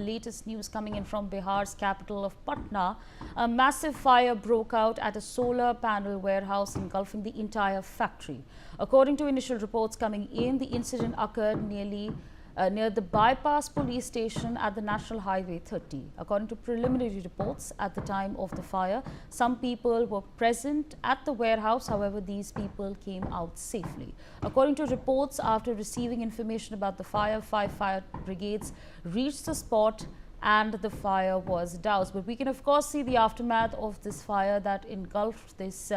Latest news coming in from Bihar's capital of Patna. A massive fire broke out at a solar panel warehouse, engulfing the entire factory. According to initial reports coming in, the incident occurred near the bypass police station at the National Highway 30. According to preliminary reports, at the time of the fire, some people were present at the warehouse. However, these people came out safely. According to reports, after receiving information about the fire, 5 fire brigades reached the spot and the fire was doused. But we can of course see the aftermath of this fire that engulfed this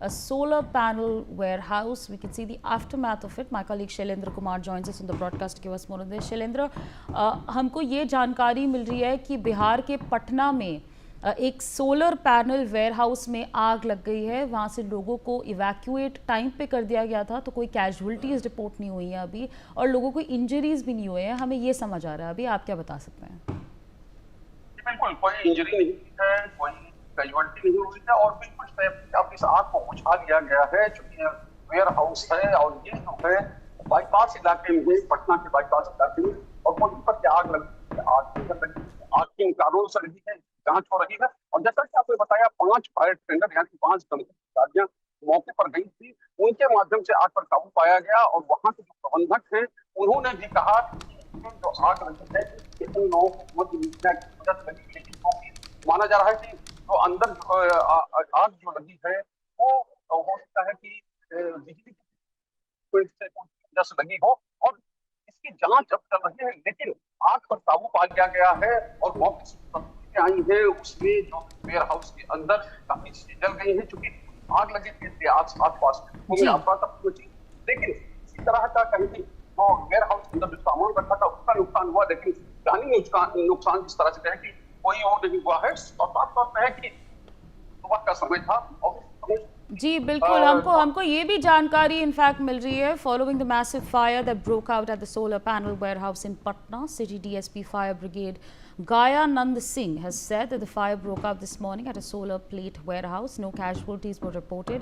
a solar panel warehouse. We can see the aftermath of it. My colleague Shailendra Kumar joins us on the broadcast. Give us more on this. Shailendra, हमको ये जानकारी मिल रही है कि बिहार के पटना में एक solar panel warehouse में आग लग गई है। वहाँ से लोगों को इवैक्यूएट टाइम पे कर दिया गया था, तो कोई कैजुअलिटीज़ रिपोर्ट नहीं हुई है अभी और लोगों को इंजरीज भी नहीं हुए हैं। हमें ये समझ आ रहा है। अभी आप क्या बता सकते हैं? बिल्कुल कोई इंजरी नहीं है, कोई कैजुअलिटी नहीं हुई है और बिल्कुल अब इस आग को बुझा लिया गया है। चूंकि वेयर हाउस है और ये जो है बाईपास इलाके में है, पटना के बाईपास इलाके में, और वहीं पर आग लगी है। आग किन कारणों से लगी है, जांच हो रही है। और जैसा कि आपने बताया, 5 फायर टेंडर यानी 5 गाड़ियां मौके पर गई थी, उनके माध्यम से आग पर काबू पाया गया। और वहां के जो प्रबंधक हैं उन्होंने भी कहा जो आग लगी है इन लोगों को मदद लगी, लेकिन माना जा रहा है कि तो अंदर आग जो लगी है वो हो सकता है कि बिजली से वजह से लगी हो और इसकी जांच अब चल रही है। लेकिन आग पर काबू पा लिया गया है और मौके से आई है उसमें जो वेयर हाउस के अंदर काफी चीजें जल गई है। चूंकि आग लगी थी आस पास लेकिन इसी तरह का कहीं जो वेयर हाउस के अंदर जो सामान रखा था उसका नुकसान हुआ, लेकिन जानी नुकसान जिस तरह से है कि कोई और नहीं हुआ है। और साफ तौर पर है कि सुबह का समय था और जी बिल्कुल, हमको ये भी जानकारी इनफैक्ट मिल रही है। Following the massive fire that broke out at the solar panel warehouse in Patna, City DSP Fire Brigade Gaya Nand Singh has said that the fire broke out this morning at a solar plate warehouse. No casualties were reported.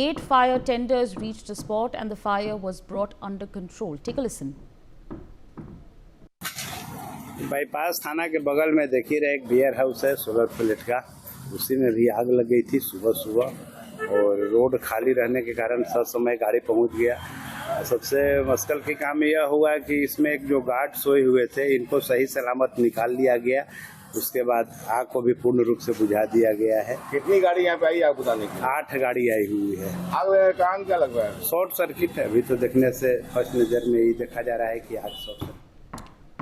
8 fire tenders reached the spot and the fire was brought under control. Take a listen. Bypass थाना के बगल में देखिए रहे एक ware house है solar plate का, उसी में भी आग लग गई थी सुबह और रोड खाली रहने के कारण समय गाड़ी पहुंच गया। सबसे मुश्किल की काम यह हुआ कि इसमें एक जो गार्ड सोए हुए थे इनको सही सलामत निकाल लिया गया। उसके बाद आग को भी पूर्ण रूप से बुझा दिया गया है। कितनी गाड़ी यहाँ पे आई आग बुझाने की? 8 गाड़ी आई हुई है। आग कारण क्या लग रहा है? शॉर्ट सर्किट है। अभी तो देखने से फर्स्ट नज़र में ही देखा जा रहा है कि आग short circuit.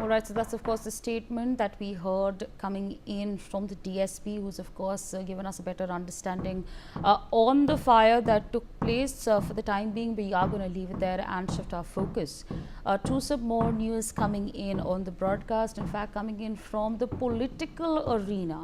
All right, so that's of course the statement that we heard coming in from the DSP, who's of course given us a better understanding on the fire that took place. For the time being, we are going to leave it there and shift our focus to some more news coming in on the broadcast. In fact, coming in from the political arena.